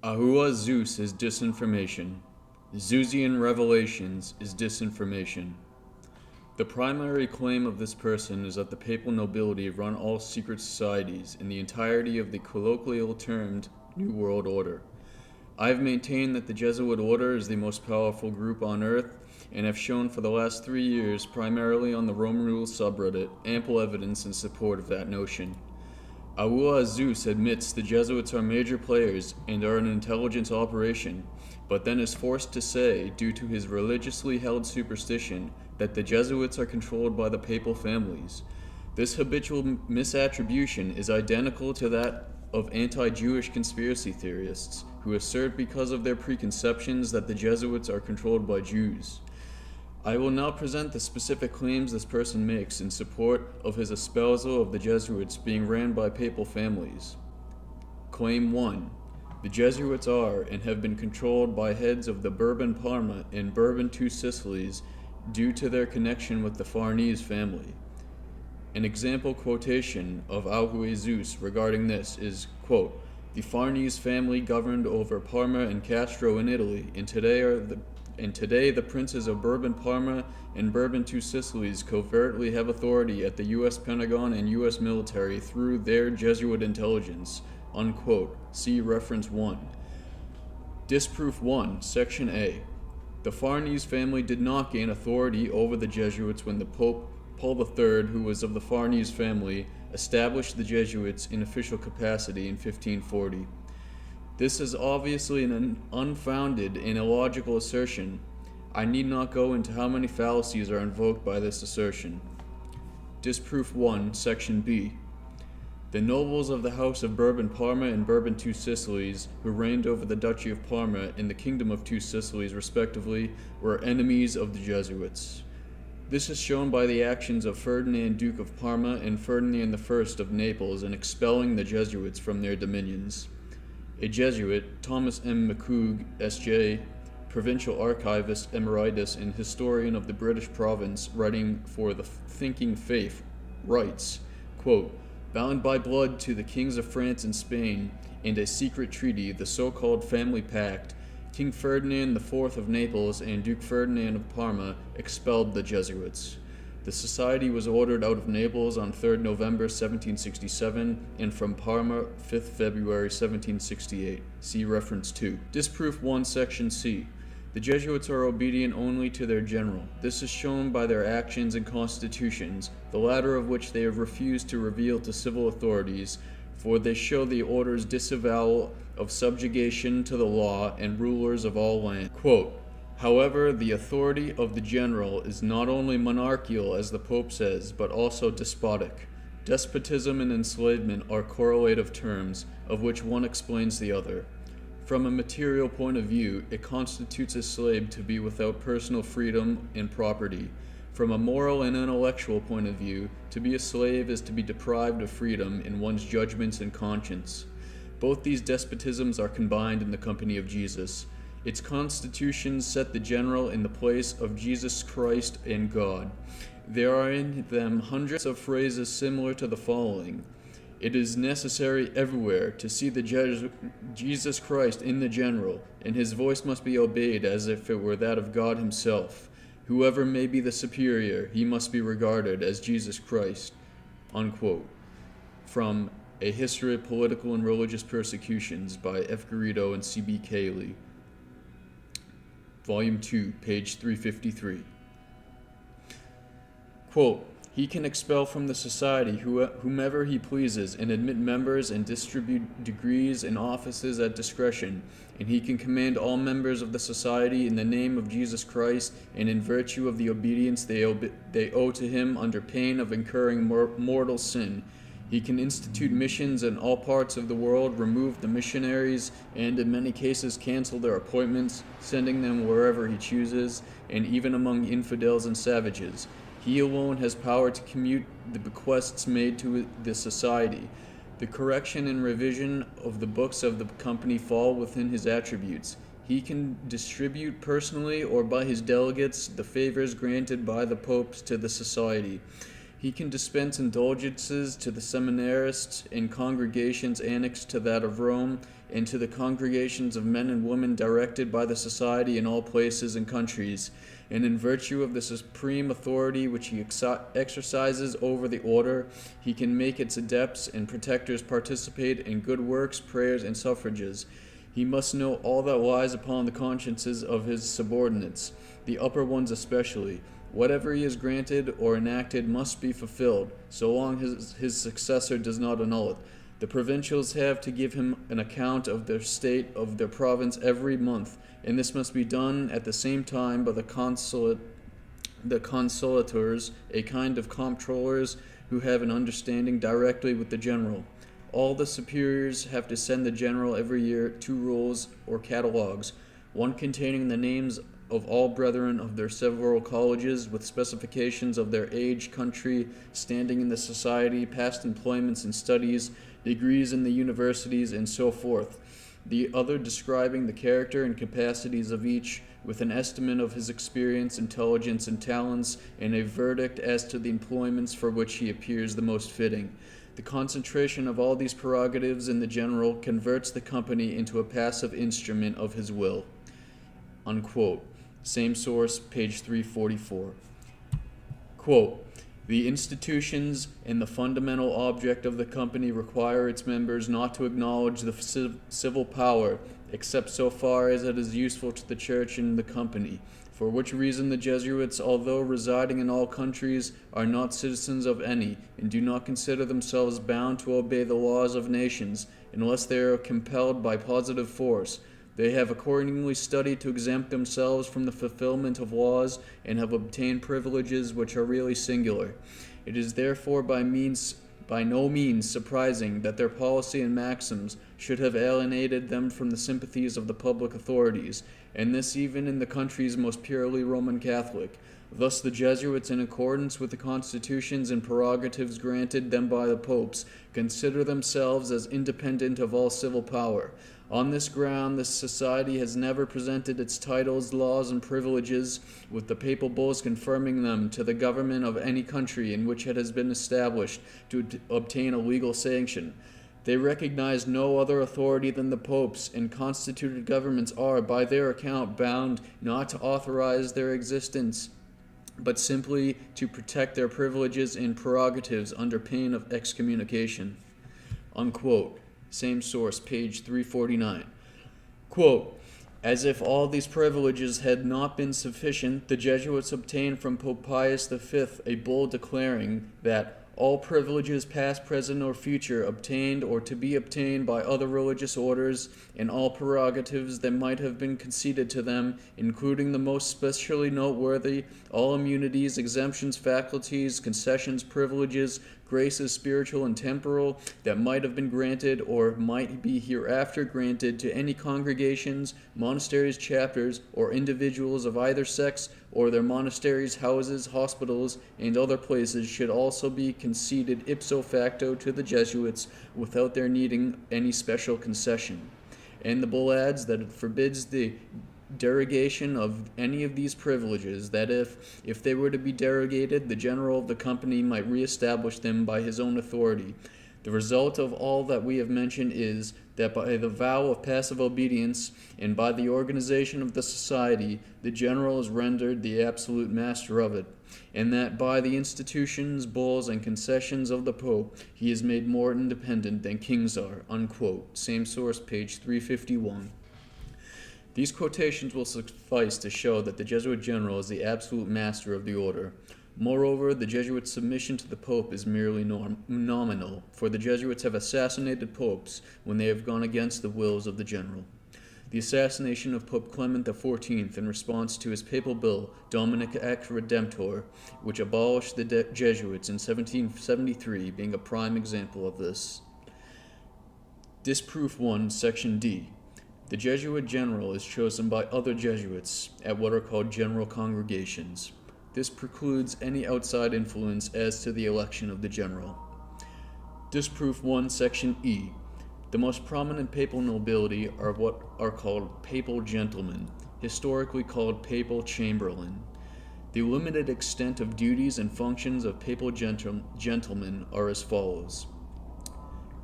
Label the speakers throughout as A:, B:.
A: AhuwahZeus is disinformation. Zeusian Revelations is disinformation. The primary claim of this person is that the papal nobility run all secret societies in the entirety of the colloquially termed New World Order. I have maintained that the Jesuit order is the most powerful group on earth and have shown for the last 3 years, primarily on the Roman Rules subreddit, ample evidence in support of that notion. AhuwahZeus admits the Jesuits are major players and are an intelligence operation, but then is forced to say, due to his religiously held superstition, that the Jesuits are controlled by the papal families. This habitual misattribution is identical to that of anti-Jewish conspiracy theorists, who assert because of their preconceptions that the Jesuits are controlled by Jews. I will now present the specific claims this person makes in support of his espousal of the Jesuits being ran by papal families. Claim 1. The Jesuits are and have been controlled by heads of the Bourbon Parma and Bourbon Two Sicilies due to their connection with the Farnese family. An example quotation of AhuwahZeus regarding this is, quote, "The Farnese family governed over Parma and Castro in Italy, and today the princes of Bourbon Parma and Bourbon Two Sicilies covertly have authority at the U.S. Pentagon and U.S. military through their Jesuit intelligence," unquote. See reference 1. Disproof 1, Section A. The Farnese family did not gain authority over the Jesuits when the Pope Paul III, who was of the Farnese family, established the Jesuits in official capacity in 1540. This is obviously an unfounded and illogical assertion. I need not go into how many fallacies are invoked by this assertion. Disproof 1, Section B. The nobles of the House of Bourbon Parma and Bourbon Two Sicilies, who reigned over the Duchy of Parma and the Kingdom of Two Sicilies respectively, were enemies of the Jesuits. This is shown by the actions of Ferdinand, Duke of Parma, and Ferdinand I of Naples in expelling the Jesuits from their dominions. A Jesuit, Thomas M. McCoog, S.J., Provincial Archivist Emeritus and Historian of the British Province, writing for the Thinking Faith, writes, quote, "Bound by blood to the kings of France and Spain, and a secret treaty, the so-called Family Pact, King Ferdinand IV of Naples and Duke Ferdinand of Parma expelled the Jesuits. The society was ordered out of Naples on 3rd November 1767 and from Parma 5th February 1768. See reference 2. Disproof 1, Section C. The Jesuits are obedient only to their general. This is shown by their actions and constitutions, the latter of which they have refused to reveal to civil authorities, for they show the order's disavowal of subjugation to the law and rulers of all lands. Quote, "However, the authority of the general is not only monarchical, as the Pope says, but also despotic. Despotism and enslavement are correlative terms, of which one explains the other. From a material point of view, it constitutes a slave to be without personal freedom and property. From a moral and intellectual point of view, to be a slave is to be deprived of freedom in one's judgments and conscience. Both these despotisms are combined in the company of Jesus. Its constitutions set the general in the place of Jesus Christ and God. There are in them hundreds of phrases similar to the following. It is necessary everywhere to see the Jesus Christ in the general, and his voice must be obeyed as if it were that of God himself. Whoever may be the superior, he must be regarded as Jesus Christ," unquote. From A History of Political and Religious Persecutions by F. Garrido and C.B. Cayley, Volume 2, page 353. Quote, "He can expel from the society whomever he pleases and admit members and distribute degrees and offices at discretion, and he can command all members of the society in the name of Jesus Christ and in virtue of the obedience they owe to him under pain of incurring mortal sin. He can institute missions in all parts of the world, remove the missionaries, and in many cases cancel their appointments, sending them wherever he chooses, and even among infidels and savages. He alone has power to commute the bequests made to the society. The correction and revision of the books of the company fall within his attributes. He can distribute personally or by his delegates the favors granted by the popes to the society. He can dispense indulgences to the seminarists in congregations annexed to that of Rome, and to the congregations of men and women directed by the society in all places and countries. And in virtue of the supreme authority which he exercises over the order, he can make its adepts and protectors participate in good works, prayers, and suffrages. He must know all that lies upon the consciences of his subordinates, the upper ones especially. Whatever he has granted or enacted must be fulfilled, so long as his successor does not annul it. The provincials have to give him an account of their state of their province every month, and this must be done at the same time by the consulators, a kind of comptrollers who have an understanding directly with the general. All the superiors have to send the general every year 2 rolls or catalogues, one containing the names of all brethren of their several colleges, with specifications of their age, country, standing in the society, past employments and studies, degrees in the universities, and so forth. The other describing the character and capacities of each, with an estimate of his experience, intelligence, and talents, and a verdict as to the employments for which he appears the most fitting. The concentration of all these prerogatives in the general converts the company into a passive instrument of his will." Unquote. Same source, page 344. Quote, "The institutions and the fundamental object of the company require its members not to acknowledge the civil power, except so far as it is useful to the church and the company, for which reason the Jesuits, although residing in all countries, are not citizens of any, and do not consider themselves bound to obey the laws of nations, unless they are compelled by positive force. They have accordingly studied to exempt themselves from the fulfillment of laws, and have obtained privileges which are really singular. It is therefore by no means surprising that their policy and maxims should have alienated them from the sympathies of the public authorities, and this even in the countries most purely Roman Catholic. Thus the Jesuits, in accordance with the constitutions and prerogatives granted them by the popes, consider themselves as independent of all civil power. On this ground, this society has never presented its titles, laws, and privileges, with the papal bulls confirming them, to the government of any country in which it has been established to obtain a legal sanction. They recognize no other authority than the popes, and constituted governments are, by their account, bound not to authorize their existence, but simply to protect their privileges and prerogatives under pain of excommunication." Unquote. Same source, page 349. Quote, "As if all these privileges had not been sufficient, the Jesuits obtained from Pope Pius V a bull declaring that all privileges past, present, or future, obtained or to be obtained by other religious orders, and all prerogatives that might have been conceded to them, including the most specially noteworthy, all immunities, exemptions, faculties, concessions, privileges, graces spiritual and temporal, that might have been granted or might be hereafter granted to any congregations, monasteries, chapters, or individuals of either sex, or their monasteries, houses, hospitals, and other places, should also be conceded ipso facto to the Jesuits without their needing any special concession." And the bull adds that it forbids the derogation of any of these privileges, that if they were to be derogated, the general of the company might reestablish them by his own authority. The result of all that we have mentioned is that by the vow of passive obedience and by the organization of the society, the general is rendered the absolute master of it, and that by the institutions, bulls, and concessions of the Pope, he is made more independent than kings are." Unquote. Same source, page 351. These quotations will suffice to show that the Jesuit general is the absolute master of the order. Moreover, the Jesuits' submission to the Pope is merely nominal, for the Jesuits have assassinated popes when they have gone against the wills of the general. The assassination of Pope Clement XIV in response to his papal bull, Dominic Ex Redemptor, which abolished the Jesuits in 1773, being a prime example of this. Disproof 1, Section D. The Jesuit general is chosen by other Jesuits at what are called general congregations. This precludes any outside influence as to the election of the general. Disproof 1, Section E. The most prominent papal nobility are what are called papal gentlemen, historically called papal chamberlain. The limited extent of duties and functions of papal gentlemen are as follows.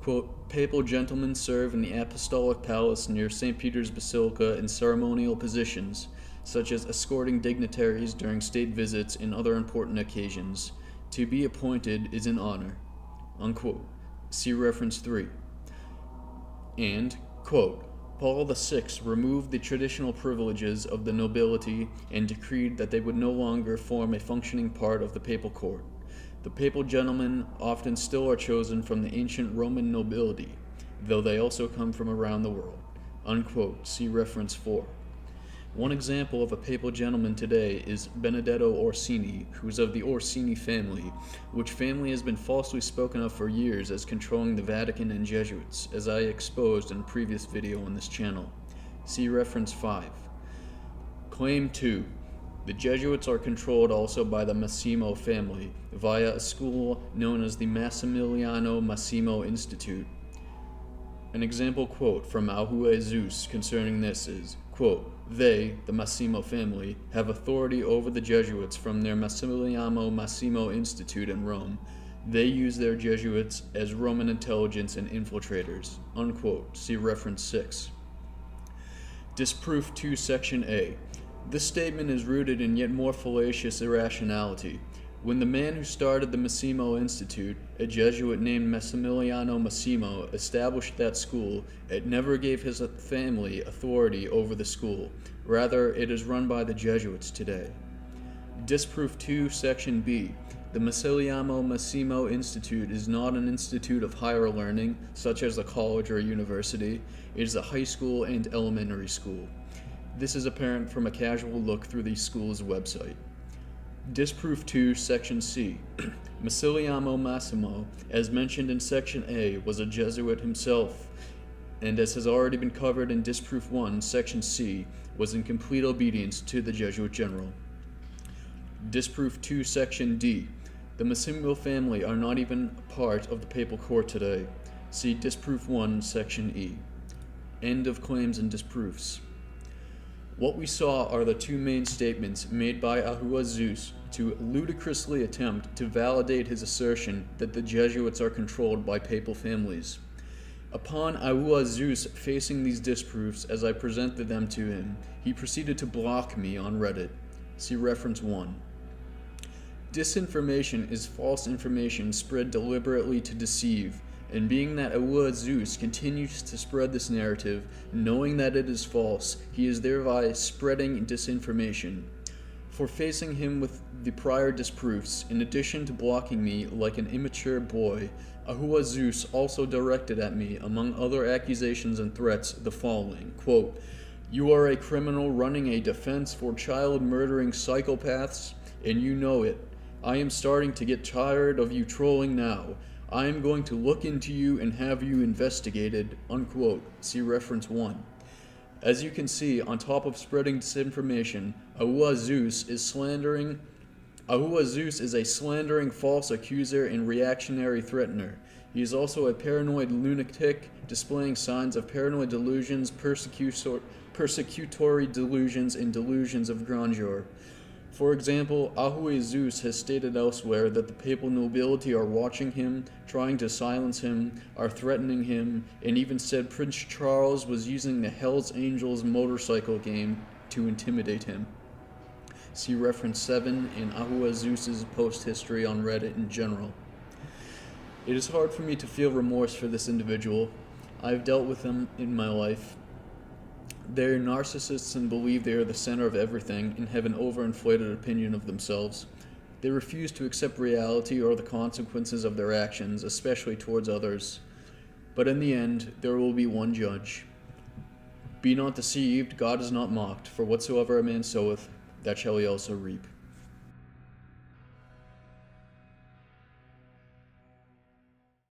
A: Quote, papal gentlemen serve in the apostolic palace near St. Peter's Basilica in ceremonial positions, such as escorting dignitaries during state visits and other important occasions. To be appointed is an honor. Unquote. See reference 3. And, quote, Paul VI removed the traditional privileges of the nobility and decreed that they would no longer form a functioning part of the papal court. The papal gentlemen often still are chosen from the ancient Roman nobility, though they also come from around the world. Unquote. See reference 4. One example of a papal gentleman today is Benedetto Orsini, who is of the Orsini family, which family has been falsely spoken of for years as controlling the Vatican and Jesuits, as I exposed in a previous video on this channel. See reference 5. Claim 2. The Jesuits are controlled also by the Massimo family via a school known as the Massimiliano Massimo Institute. An example quote from AhuwahZeus concerning this is, quote, they, the Massimo family, have authority over the Jesuits from their Massimiliano Massimo Institute in Rome. They use their Jesuits as Roman intelligence and infiltrators. Unquote. See reference 6. Disproof 2, Section A. This statement is rooted in yet more fallacious irrationality. When the man who started the Massimo Institute, a Jesuit named Massimiliano Massimo, established that school, it never gave his family authority over the school. Rather, it is run by the Jesuits today. Disproof 2, Section B. The Massimiliano Massimo Institute is not an institute of higher learning, such as a college or a university. It is a high school and elementary school. This is apparent from a casual look through the school's website. Disproof 2, Section C. Massimiliano Massimo, as mentioned in Section A, was a Jesuit himself, and as has already been covered in Disproof 1, Section C, was in complete obedience to the Jesuit general. Disproof 2, Section D. The Massimo family are not even part of the papal court today. See Disproof 1, Section E. End of claims and disproofs. What we saw are the two main statements made by AhuwahZeus to ludicrously attempt to validate his assertion that the Jesuits are controlled by papal families. Upon AhuwahZeus facing these disproofs as I presented them to him, he proceeded to block me on Reddit. See reference 1. Disinformation is false information spread deliberately to deceive, and being that AhuwahZeus continues to spread this narrative, knowing that it is false, he is thereby spreading disinformation. For facing him with the prior disproofs, in addition to blocking me like an immature boy, AhuwahZeus also directed at me, among other accusations and threats, the following, quote, you are a criminal running a defense for child-murdering psychopaths, and you know it. I am starting to get tired of you trolling now. I am going to look into you and have you investigated, unquote. See reference 1. As you can see, on top of spreading disinformation, AhuwahZeus is a slandering false accuser and reactionary threatener. He is also a paranoid lunatic, displaying signs of paranoid delusions, persecutory delusions, and delusions of grandeur. For example, AhuwahZeus has stated elsewhere that the papal nobility are watching him, trying to silence him, are threatening him, and even said Prince Charles was using the Hells Angels motorcycle game to intimidate him. See reference 7 in AhuwahZeus' post history on Reddit in general. It is hard for me to feel remorse for this individual. I've dealt with them in my life. They are narcissists and believe they are the center of everything and have an overinflated opinion of themselves. They refuse to accept reality or the consequences of their actions, especially towards others. But in the end, there will be one judge. Be not deceived, God is not mocked, for whatsoever a man soweth, that shall he also reap.